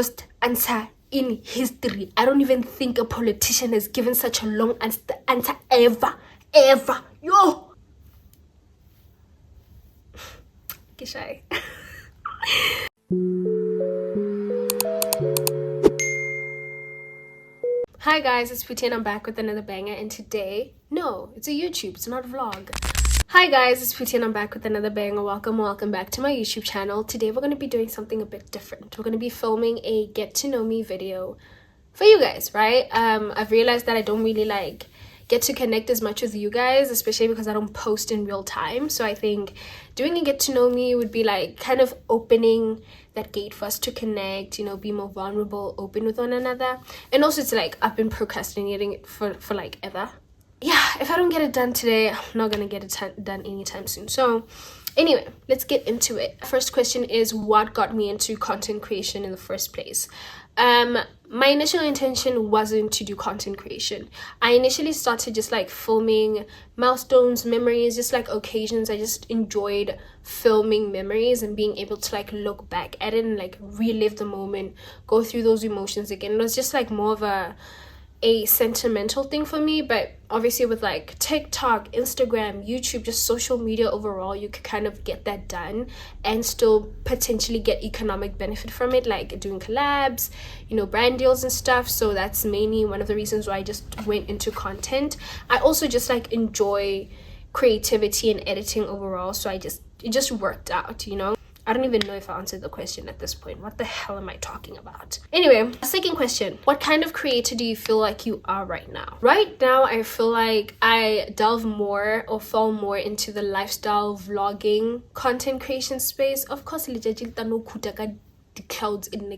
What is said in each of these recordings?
First answer in history. I don't even think a politician has given such a long answer ever. Yo! Get shy. Hi guys, it's Phutii and I'm back with another banger, and today, no, it's a YouTube, it's not a vlog. Hi guys, it's Phutii and I'm back with another banger. Welcome back to my YouTube channel. Today we're going to be doing something a bit different. We're going to be filming a get to know me video for you guys, right? I've realized that I don't really get to connect as much with you guys, especially because I don't post in real time. So I think doing a get to know me would be kind of opening that gate for us to connect, be more vulnerable, open with one another. And also it's I've been procrastinating it for ever. Yeah, if I don't get it done today, I'm not gonna get it done anytime soon. So anyway, let's get into it. First question is, what got me into content creation in the first place? My initial intention wasn't to do content creation. I initially started just filming milestones, memories, just occasions. I just enjoyed filming memories and being able to look back at it and relive the moment, go through those emotions again. It was just more of a sentimental thing for me. But obviously with TikTok, Instagram, YouTube, just social media overall, you could kind of get that done and still potentially get economic benefit from it, doing collabs, brand deals and stuff. So that's mainly one of the reasons why I just went into content. I also just enjoy creativity and editing overall, so it just worked out. I don't even know if I answered the question at this point. What the hell am I talking about? Anyway, second question. What kind of creator do you feel like you are right now? Right now, I feel like I delve more or fall more into the lifestyle vlogging content creation space. Of course, clouds in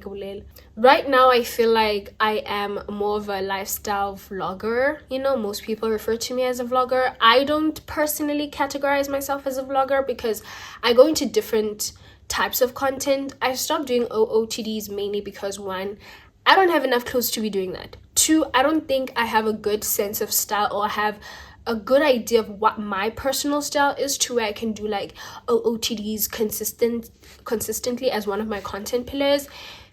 right now I feel like I am more of a lifestyle vlogger. Most people refer to me as a vlogger. I don't personally categorize myself as a vlogger because I go into different types of content. I stopped doing OOTDs mainly because, one, I don't have enough clothes to be doing that. Two, I don't think I have a good sense of style or have a good idea of what my personal style is to where I can do OOTDs consistently as one of my content pillars.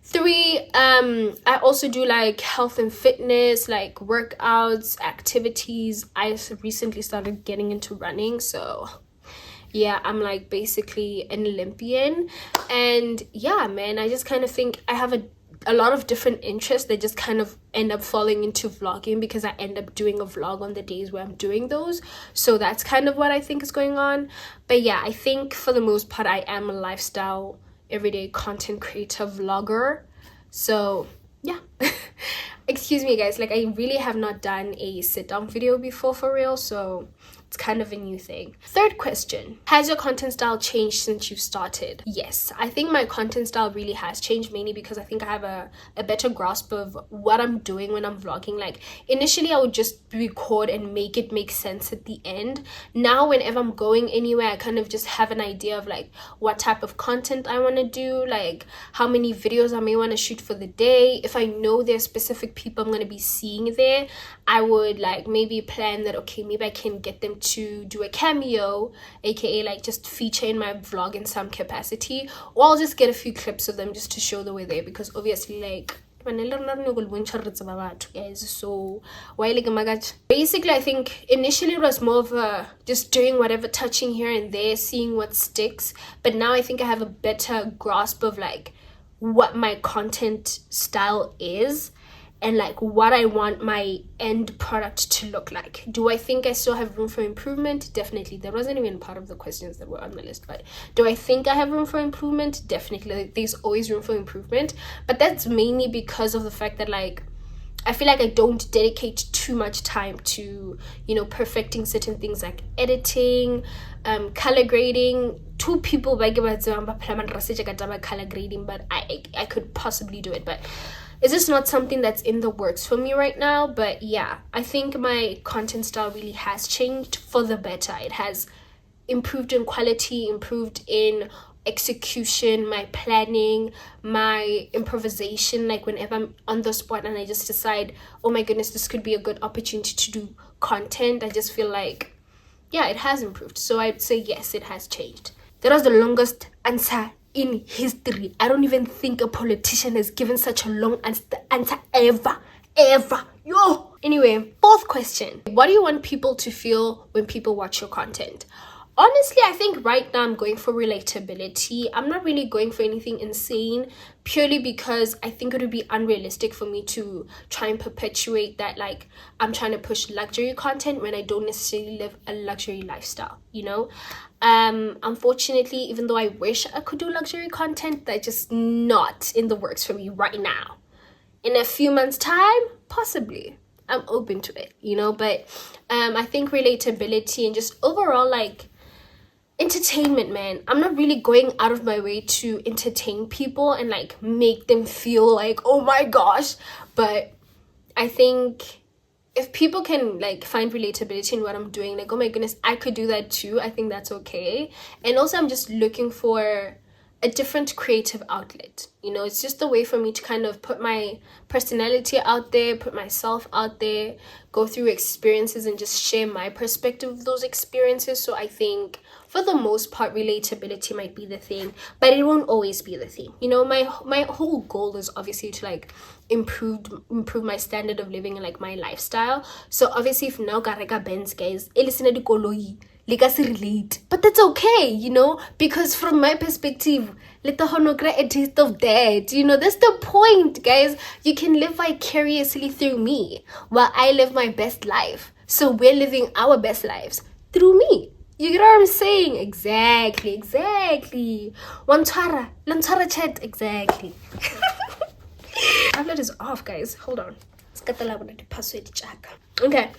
Three, I also do health and fitness, workouts, activities. I recently started getting into running, so yeah, I'm basically an Olympian. And yeah, man, I just kind of think I have a lot of different interests that just kind of end up falling into vlogging because I end up doing a vlog on the days where I'm doing those. So that's kind of what I think is going on. But yeah, I think for the most part I am a lifestyle everyday content creator vlogger. So yeah. Excuse me guys, I really have not done a sit down video before for real, so it's kind of a new thing. Third question, has your content style changed since you've started? Yes, I think my content style really has changed, mainly because I think I have a better grasp of what I'm doing when I'm vlogging. Initially I would just record and make it make sense at the end. Now whenever I'm going anywhere, I kind of just have an idea of what type of content I want to do, how many videos I may want to shoot for the day. If I know there's specific people I'm going to be seeing there, I would maybe plan that, okay, maybe I can get them to do a cameo, aka just feature in my vlog in some capacity, or I'll just get a few clips of them just to show that we're there, because obviously so basically I think initially it was more of just doing whatever, touching here and there, seeing what sticks. But now I think I have a better grasp of what my content style is and what I want my end product to look like. Do I think I still have room for improvement? Definitely. That wasn't even part of the questions that were on the list, but do I think I have room for improvement? Definitely. There's always room for improvement, but that's mainly because of the fact that I feel like I don't dedicate too much time to perfecting certain things like editing, color grading. Two people color grading, but I could possibly do it, but it's just not something that's in the works for me right now. But yeah, I think my content style really has changed for the better. It has improved in quality, improved in execution, my planning, my improvisation. Whenever I'm on the spot and I just decide, oh my goodness, this could be a good opportunity to do content, I just feel yeah, it has improved. So I'd say yes, it has changed. That was the longest answer in history, I don't even think a politician has given such a long answer ever. Yo. Anyway, fourth question. What do you want people to feel when people watch your content? Honestly, I think right now I'm going for relatability. I'm not really going for anything insane, purely because I think it would be unrealistic for me to try and perpetuate that, like, I'm trying to push luxury content when I don't necessarily live a luxury lifestyle, you know? Unfortunately, even though I wish I could do luxury content, that's just not in the works for me right now. In a few months' time, possibly. I'm open to it, you know? But I think relatability and just overall, like, entertainment, man. I'm not really going out of my way to entertain people and like make them feel like, oh my gosh. But I think if people can like find relatability in what I'm doing, like, oh my goodness, I could do that too, I think that's okay. And also I'm just looking for a different creative outlet, you know? It's just a way for me to kind of put my personality out there, put myself out there, go through experiences and just share my perspective of those experiences. So I think for the most part, relatability might be the thing, but it won't always be the thing, you know? My whole goal is obviously to like improve my standard of living and like my lifestyle. So obviously if now garega Benz, guys, listen to koloi, relate, but that's okay, you know, because from my perspective, let the honogra a taste of that, you know. That's the point, guys. You can live vicariously through me while I live my best life. So we're living our best lives through me. You get what I'm saying? Exactly. Lantara chat, exactly. Tablet is off, guys. Hold on. Okay.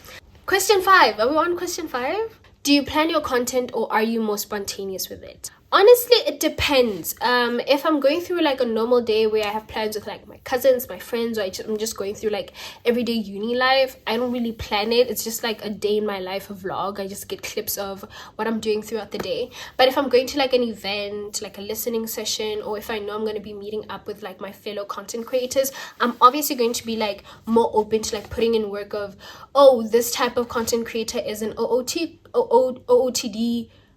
Question 5. Are we on question 5? Do you plan your content or are you more spontaneous with it? Honestly, it depends. If I'm going through like a normal day where I have plans with like my cousins, my friends, or I'm just going through like everyday uni life, I don't really plan it. It's just like a day in my life, a vlog. I just get clips of what I'm doing throughout the day. But if I'm going to like an event, like a listening session, or if I know I'm going to be meeting up with like my fellow content creators, I'm obviously going to be like more open to like putting in work of, oh, this type of content creator is an OOTD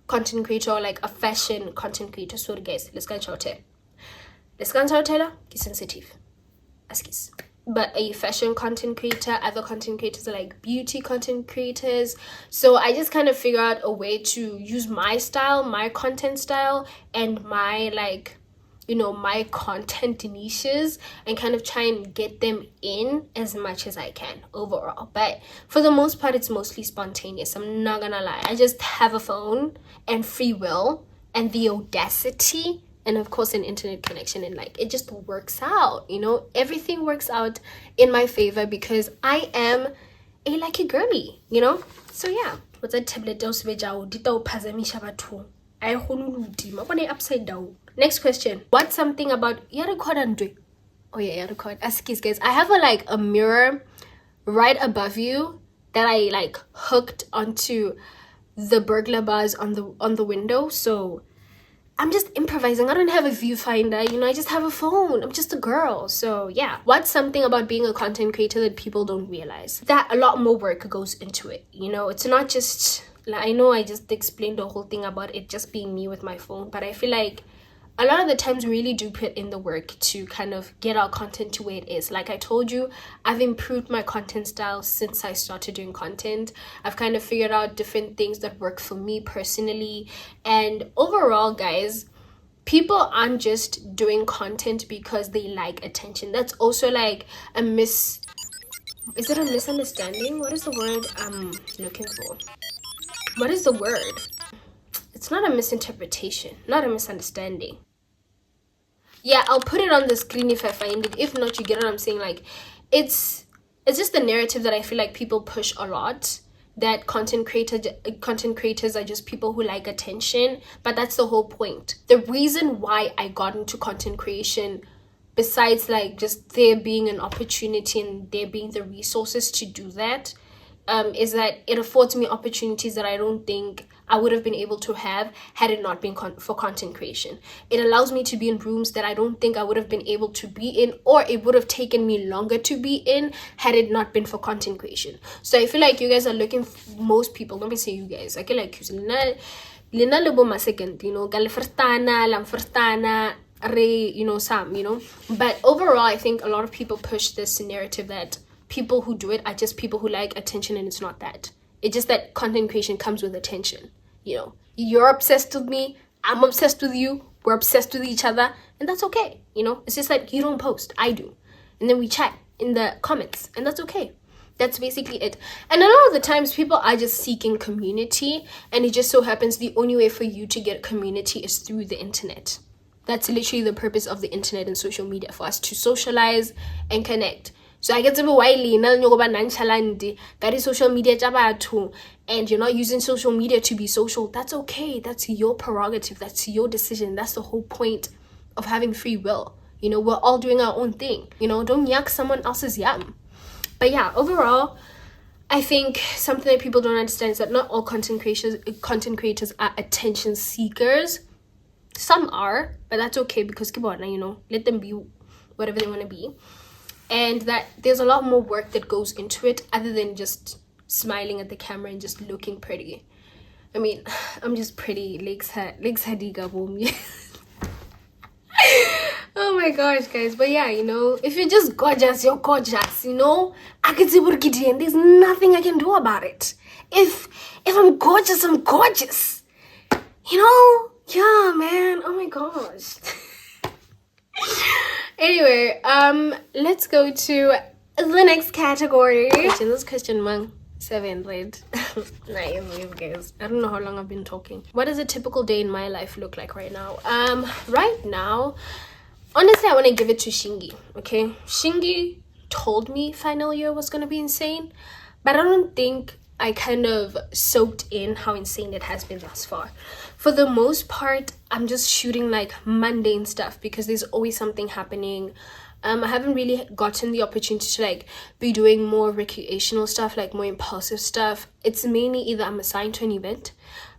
content creator, or like a fashion content creator. Sorry guys, let's go sensitive askis. But a fashion content creator, other content creators are like beauty content creators. So I just kind of figure out a way to use my style, my content style, and my like, you know, my content niches, and kind of try and get them in as much as I can overall. But for the most part, it's mostly spontaneous. I'm not gonna lie. I just have a phone and free will and the audacity and of course an internet connection, and like it just works out, you know. Everything works out in my favor because I am a lucky girly, you know. So yeah, what's that tablet I upside down. Next question. What's something about oh yeah, record. Askis guys. I have a mirror right above you that I like hooked onto the burglar bars on the window. So I'm just improvising. I don't have a viewfinder, you know. I just have a phone. I'm just a girl. So yeah. What's something about being a content creator that people don't realize? That a lot more work goes into it, you know. It's not just like, I know I just explained the whole thing about it just being me with my phone, but I feel like a lot of the times we really do put in the work to kind of get our content to where it is. Like I told you, I've improved my content style since I started doing content. I've kind of figured out different things that work for me personally. And overall, guys, people aren't just doing content because they like attention. That's also like is it a misunderstanding? What is the word I'm looking for? What is the word? It's not a misinterpretation, not a misunderstanding. Yeah, I'll put it on the screen if I find it. If not, you get what I'm saying. Like, it's just the narrative that I feel like people push a lot, that content creators are just people who like attention. But that's the whole point. The reason why I got into content creation, besides like just there being an opportunity and there being the resources to do that, is that it affords me opportunities that I don't think I would have been able to have had it not been for content creation. It allows me to be in rooms that I don't think I would have been able to be in, or it would have taken me longer to be in had it not been for content creation. So I feel like you guys are looking, most people, let me say you guys, I feel like lena le bo ma second, ka le firstana, lam firstana, re, some, But overall, I think a lot of people push this narrative that people who do it are just people who like attention, and it's not that. It's just that content creation comes with attention. You're obsessed with me, I'm obsessed with you, we're obsessed with each other, and that's okay. It's just like you don't post, I do, and then we chat in the comments, and that's okay. That's basically it. And a lot of the times people are just seeking community, and it just so happens the only way for you to get community is through the internet. That's literally the purpose of the internet and social media, for us to socialize and connect. So I get to be widely that is social media and you're not using social media to be social. That's okay. That's your prerogative. That's your decision. That's the whole point of having free will. We're all doing our own thing. Don't yuck someone else's yum. But yeah, overall, I think something that people don't understand is that not all content creators are attention seekers. Some are, but that's okay, because let them be whatever they want to be. And that there's a lot more work that goes into it other than just smiling at the camera and just looking pretty. I mean, I'm just pretty. Legs hadiga boom. Oh my gosh, guys. But yeah, if you're just gorgeous, you're gorgeous. I can see Burkidi, and there's nothing I can do about it. If I'm gorgeous, I'm gorgeous. Yeah, man. Oh my gosh. Anyway, let's go to the next category. This question, man. 7th grade. Nice, guys. I don't know how long I've been talking. What does a typical day in my life look like right now? Right now, honestly, I want to give it to Shingi. Okay, Shingi told me final year was gonna be insane, but I don't think I kind of soaked in how insane it has been thus far. For the most part, I'm just shooting like mundane stuff because there's always something happening. I haven't really gotten the opportunity to like be doing more recreational stuff, like more impulsive stuff. It's mainly either I'm assigned to an event,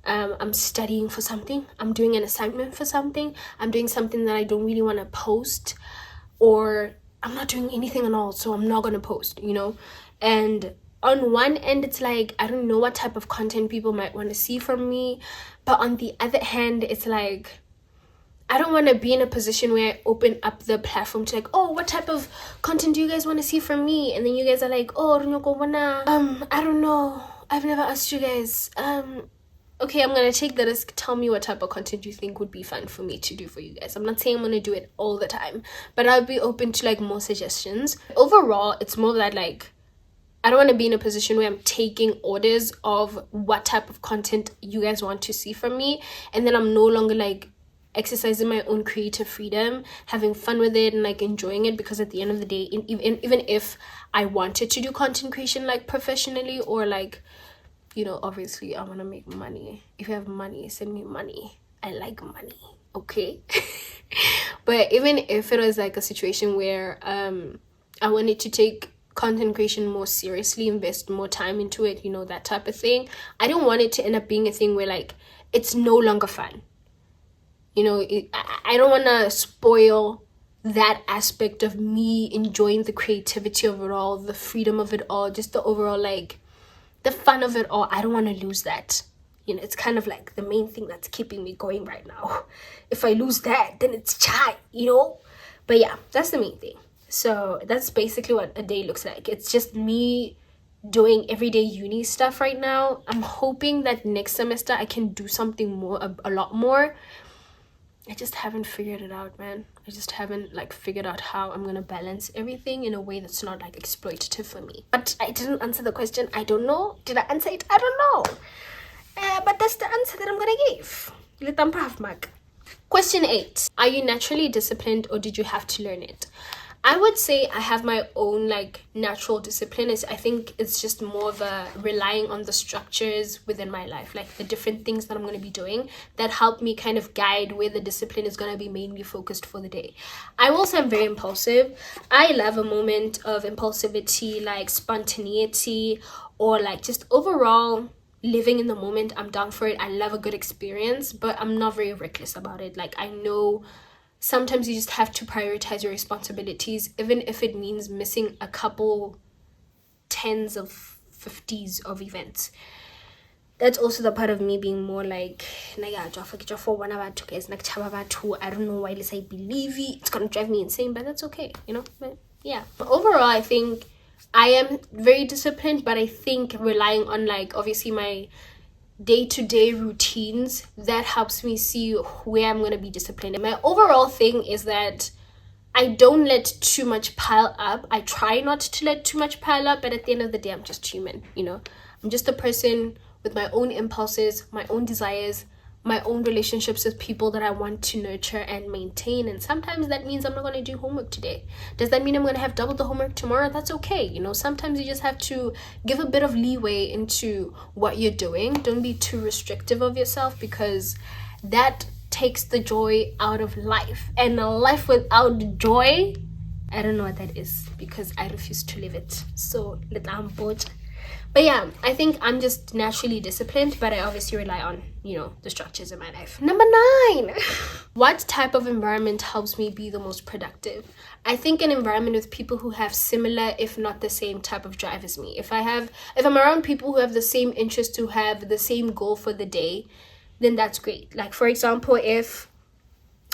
I'm studying for something, I'm doing an assignment for something, I'm doing something that I don't really want to post, or I'm not doing anything at all, so I'm not going to post, And on one end, it's like, I don't know what type of content people might want to see from me. But on the other hand, it's like, I don't want to be in a position where I open up the platform to like, oh, what type of content do you guys want to see from me? And then you guys are like, oh, I don't know. I've never asked you guys. Okay, I'm going to take the risk. Tell me what type of content you think would be fun for me to do for you guys. I'm not saying I'm going to do it all the time, but I'll be open to like more suggestions. Overall, it's more that like, I don't want to be in a position where I'm taking orders of what type of content you guys want to see from me, and then I'm no longer like exercising my own creative freedom, having fun with it and like enjoying it, because at the end of the day, even if I wanted to do content creation like professionally or like, obviously I want to make money. If you have money, send me money. I like money, okay? But even if it was like a situation where I wanted to take content creation more seriously, invest more time into it, that type of thing, I don't want it to end up being a thing where like it's no longer fun. I don't want to spoil that aspect of me enjoying the creativity of it all, the freedom of it all, just the overall like the fun of it all. I don't want to lose that. It's kind of like the main thing that's keeping me going right now. If I lose that, then it's chai, But yeah, that's the main thing. So that's basically what a day looks like. It's just me doing everyday uni stuff right now. I'm hoping that next semester I can do something more, a lot more. I just haven't figured it out, man. I just haven't like figured out how I'm gonna balance everything in a way that's not like exploitative for me. But I didn't answer the question. I don't know. Did I answer it? I don't know. But that's the answer that I'm gonna give. Little half mark. Question 8. Are you naturally disciplined, or did you have to learn it? I would say I have my own like natural discipline. I think it's just more of a relying on the structures within my life, like the different things that I'm going to be doing that help me kind of guide where the discipline is going to be mainly focused for the day. I will say I'm very impulsive. I love a moment of impulsivity, like spontaneity, or like just overall living in the moment. I'm down for it. I love a good experience, but I'm not very reckless about it. Like I know sometimes you just have to prioritize your responsibilities, even if it means missing a couple 10s of 50s of events. that's also the part of me being more like, I don't know why I believe it. It's gonna drive me insane, but that's okay, you know. But yeah, but overall, I think I am very disciplined, but I think relying on like obviously my day-to-day routines, that helps me see where I'm gonna be disciplined. And my overall thing is that I don't let too much pile up. I try not to let too much pile up, but at the end of the day, I'm just human, you know. I'm just a person with my own impulses, my own desires, my own relationships with people that I want to nurture and maintain. And sometimes that means I'm not going to do homework today. Does that mean I'm going to have double the homework tomorrow? That's okay. You know, sometimes you just have to give a bit of leeway into what you're doing. Don't be too restrictive of yourself, because that takes the joy out of life. And a life without joy, I don't know what that is, because I refuse to live it. So but yeah, I think I'm just naturally disciplined, but I obviously rely on, you know, the structures in my life. Number 9, what type of environment helps me be the most productive? I think an environment with people who have similar, if not the same type of drive as me. If I'm around people who have the same interest, who have the same goal for the day, then that's great. Like, for example, if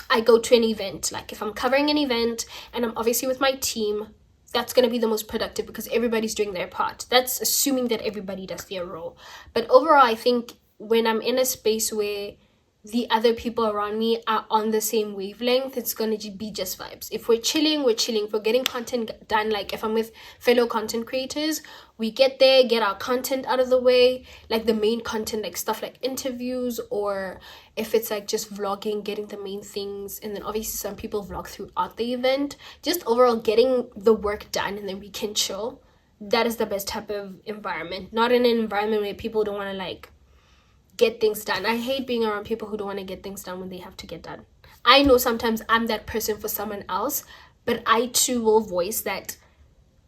I go to an event, like if I'm covering an event and I'm obviously with my team, that's going to be the most productive because everybody's doing their part. That's assuming that everybody does their role. But overall, I think when I'm in a space where the other people around me are on the same wavelength, it's going to be just vibes. If we're chilling, we're chilling. If we're getting content done, like if I'm with fellow content creators, we get there, get our content out of the way, like the main content, like stuff like interviews, or if it's like just vlogging, getting the main things. And then obviously some people vlog throughout the event. Just overall getting the work done, and then we can chill. That is the best type of environment. Not in an environment where people don't want to like get things done. I hate being around people who don't want to get things done when they have to get done. I know sometimes I'm that person for someone else, but I too will voice that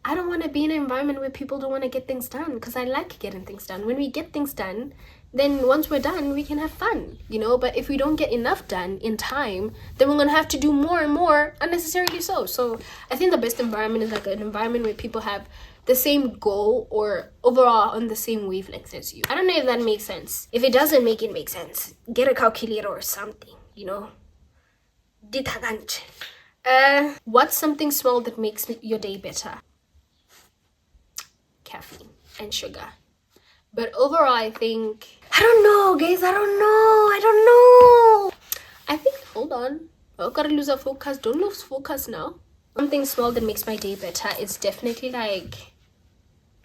I don't want to be in an environment where people don't want to get things done, because I like getting things done. When we get things done, then once we're done, we can have fun, you know. But if we don't get enough done in time, then we're going to have to do more and more unnecessarily so I think the best environment is like an environment where people have the same goal or overall on the same wavelength as you. I don't know if that makes sense. If it doesn't make it make sense, get a calculator or something, you know. What's something small that makes your day better? Caffeine and sugar. But overall, I think, I don't know, guys. I don't know. I think, hold on. I've got to lose our focus. Don't lose focus now. Something small that makes my day better is definitely like,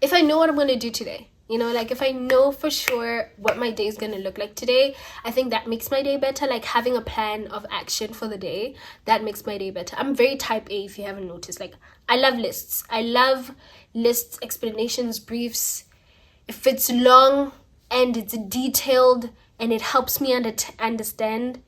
if I know what I'm going to do today, you know, like if I know for sure what my day is going to look like today, I think that makes my day better. Like having a plan of action for the day, that makes my day better. I'm very type A, if you haven't noticed. Like, I love lists. I love lists, explanations, briefs. If it's long and it's detailed and it helps me understand,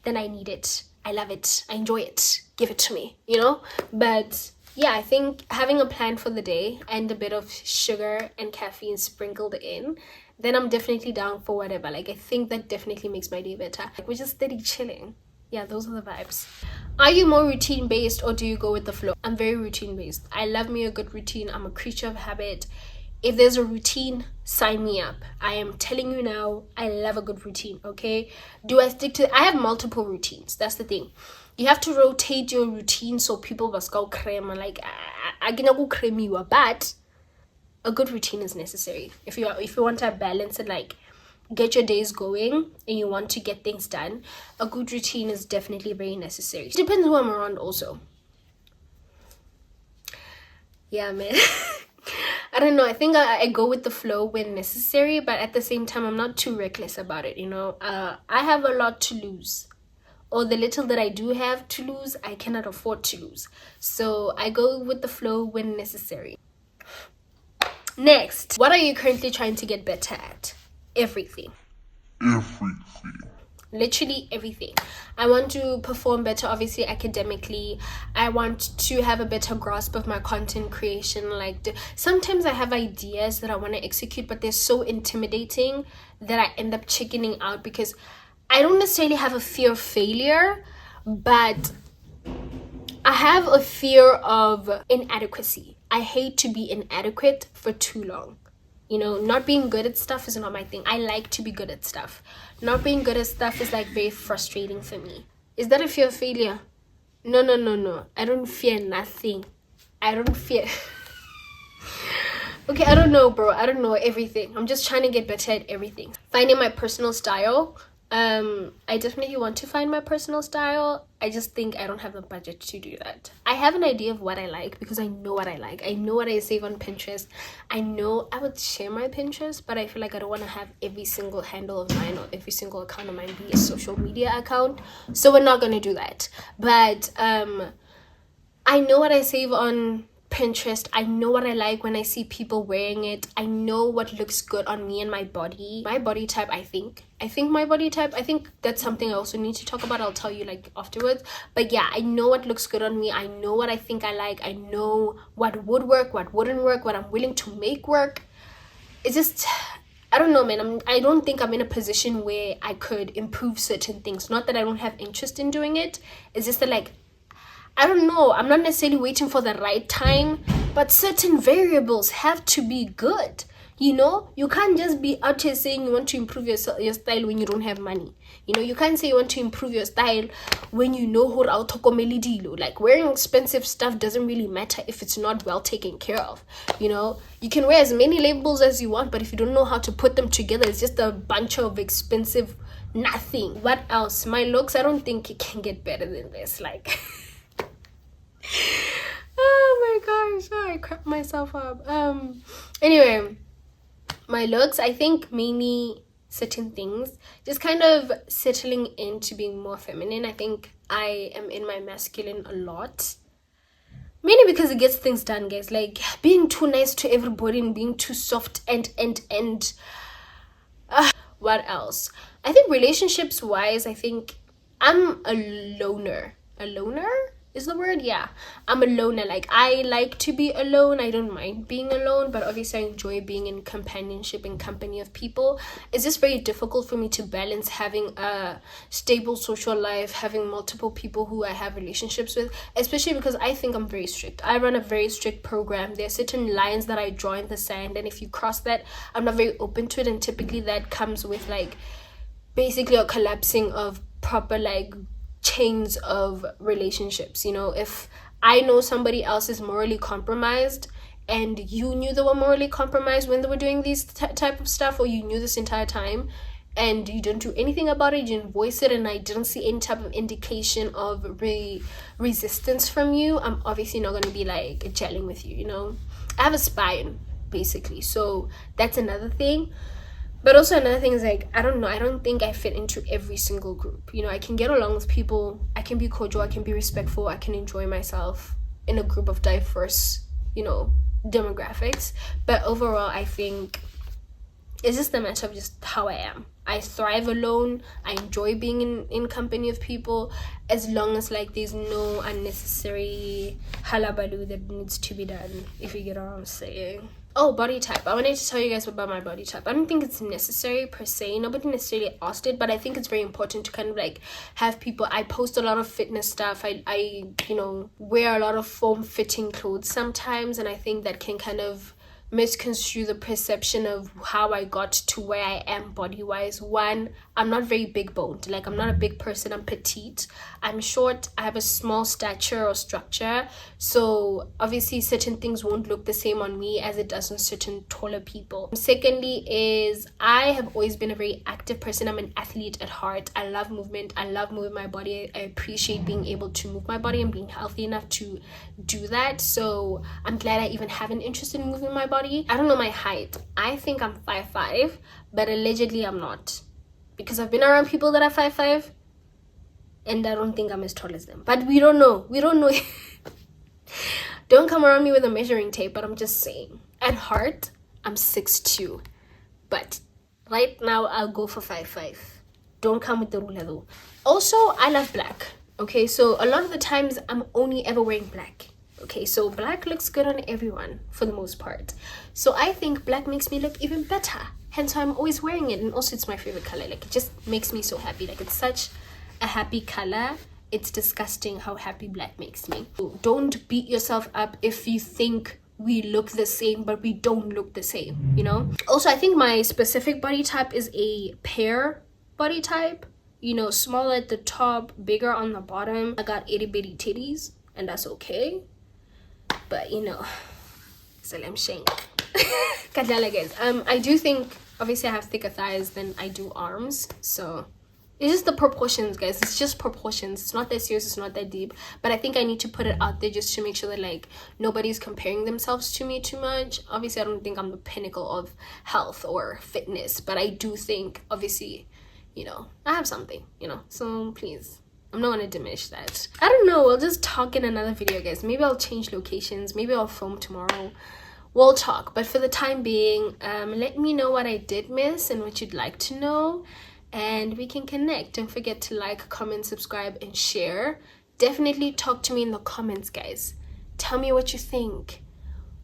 then I need it. I love it. I enjoy it. Give it to me, you know? But yeah, I think having a plan for the day and a bit of sugar and caffeine sprinkled in, then I'm definitely down for whatever. Like, I think that definitely makes my day better. Like, we're just steady chilling. Yeah, those are the vibes. Are you more routine based or do you go with the flow? I'm very routine based. I love me a good routine. I'm a creature of habit. If there's a routine, sign me up. I am telling you now, I love a good routine, okay? Do I stick to... I have multiple routines. That's the thing. You have to rotate your routine so people must go crema. Like, I can go cremiwa, but a good routine is necessary. If you want to balance it, like, get your days going and you want to get things done, a good routine is definitely very necessary. It depends who I'm around also. Yeah, man. I don't know. I think I go with the flow when necessary, but at the same time, I'm not too reckless about it, you know. I have a lot to lose, or the little that I do have to lose, I cannot afford to lose. So I go with the flow when necessary. Next, what are you currently trying to get better at? Everything. Literally everything. I want to perform better, obviously academically. I want to have a better grasp of my content creation. Like, sometimes I have ideas that I want to execute, but they're so intimidating that I end up chickening out, because I don't necessarily have a fear of failure, but I have a fear of inadequacy. I hate to be inadequate for too long. You know, not being good at stuff is not my thing. I like to be good at stuff. Not being good at stuff is like very frustrating for me. Is that a fear of failure? No, no, no, no. I don't fear nothing. I don't fear. Okay, I don't know, bro. I don't know everything. I'm just trying to get better at everything. Finding my personal style. I definitely want to find my personal style. I just think I don't have the budget to do that. I have an idea of what I like because I know what I like. I know what I save on Pinterest. I know I would share my Pinterest, but I feel like I don't want to have every single handle of mine or every single account of mine be a social media account. So we're not gonna do that. But I know what I save on Pinterest. I know what I like when I see people wearing it. I know what looks good on me and my body type. I think my body type, I think that's something I also need to talk about. I'll tell you like afterwards. But yeah, I know what looks good on me. I know what I think I like. I know what would work, what wouldn't work, what I'm willing to make work. It's just, I don't know, man. I don't think I'm in a position where I could improve certain things. Not that I don't have interest in doing it. It's just that, like, I don't know, I'm not necessarily waiting for the right time, but certain variables have to be good. You know, you can't just be out here saying you want to improve your style when you don't have money. You know, you can't say you want to improve your style when you know how to. Like, wearing expensive stuff doesn't really matter if it's not well taken care of. You know, you can wear as many labels as you want, but if you don't know how to put them together, it's just a bunch of expensive nothing. What else? My looks, I don't think it can get better than this. Like... Oh my gosh, I crap myself up. Anyway, my looks, I think mainly certain things, just kind of settling into being more feminine. I think I am in my masculine a lot, mainly because it gets things done, guys. Like, being too nice to everybody and being too soft and what else? I think relationships wise, I think I'm a loner is the word. Yeah, I'm a loner. Like, I like to be alone. I don't mind being alone, but obviously I enjoy being in companionship and company of people. It's just very difficult for me to balance having a stable social life, having multiple people who I have relationships with, especially because I think I'm very strict. I run a very strict program. There are certain lines that I draw in the sand, and if you cross that, I'm not very open to it, and typically that comes with like basically a collapsing of proper like chains of relationships. You know, if I know somebody else is morally compromised and you knew they were morally compromised when they were doing these type of stuff, or you knew this entire time and you didn't do anything about it, you didn't voice it, and I didn't see any type of indication of resistance from you, I'm obviously not going to be like gelling with you. You know, I have a spine basically, so that's another thing. But also another thing is, like, I don't know, I don't think I fit into every single group. You know, I can get along with people, I can be cordial, I can be respectful, I can enjoy myself in a group of diverse, you know, demographics. But overall, I think it's just a matter of just how I am. I thrive alone. I enjoy being in company of people, as long as like there's no unnecessary halabaloo that needs to be done, if you get what I'm saying. Oh, body type. I wanted to tell you guys about my body type. I don't think it's necessary per se. Nobody necessarily asked it, but I think it's very important to kind of like have people. I post a lot of fitness stuff. I you know, wear a lot of form-fitting clothes sometimes, and I think that can kind of misconstrue the perception of how I got to where I am body-wise. One, I'm not very big boned. Like, I'm not a big person. I'm petite, I'm short, I have a small stature or structure, so obviously certain things won't look the same on me as it does on certain taller people. Secondly is, I have always been a very active person. I'm an athlete at heart. I love movement. I love moving my body. I appreciate being able to move my body and being healthy enough to do that. So I'm glad I even have an interest in moving my body. I don't know my height. I think I'm 5'5", but allegedly I'm not, because I've been around people that are 5'5", and I don't think I'm as tall as them. But we don't know. Don't come around me with a measuring tape, but I'm just saying. At heart, I'm 6'2", but right now I'll go for 5'5". Don't come with the ruler though. Also, I love black. Okay, so a lot of the times I'm only ever wearing black. Okay, so black looks good on everyone for the most part. So I think black makes me look even better. Hence why I'm always wearing it. And also it's my favorite color. Like, it just makes me so happy. Like, it's such a happy color. It's disgusting how happy black makes me. So don't beat yourself up if you think we look the same but we don't look the same, you know. Also, I think my specific body type is a pear body type, you know, small at the top, bigger on the bottom. I got itty bitty titties, and that's okay, but you know, salam shank. Guys, I do think obviously I have thicker thighs than I do arms, so it's just the proportions, guys. It's just proportions. It's not that serious, it's not that deep, but I think I need to put it out there just to make sure that like nobody's comparing themselves to me too much. Obviously I don't think I'm the pinnacle of health or fitness, but I do think obviously, you know, I have something, you know, so please, I'm not gonna diminish that. I don't know, we'll just talk in another video, guys. Maybe I'll change locations, maybe I'll film tomorrow, we'll talk. But for the time being, let me know what I did miss and what you'd like to know, and we can connect. Don't forget to like, comment, subscribe, and share. Definitely talk to me in the comments, guys. Tell me what you think.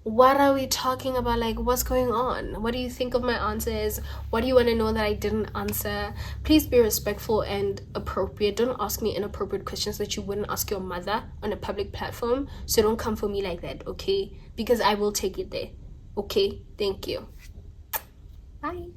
What are we talking about? Like, what's going on? What do you think of my answers? What do you want to know that I didn't answer? Please be respectful and appropriate. Don't ask me inappropriate questions that you wouldn't ask your mother on a public platform. So don't come for me like that, okay? Because I will take it there. Okay, thank you. Bye.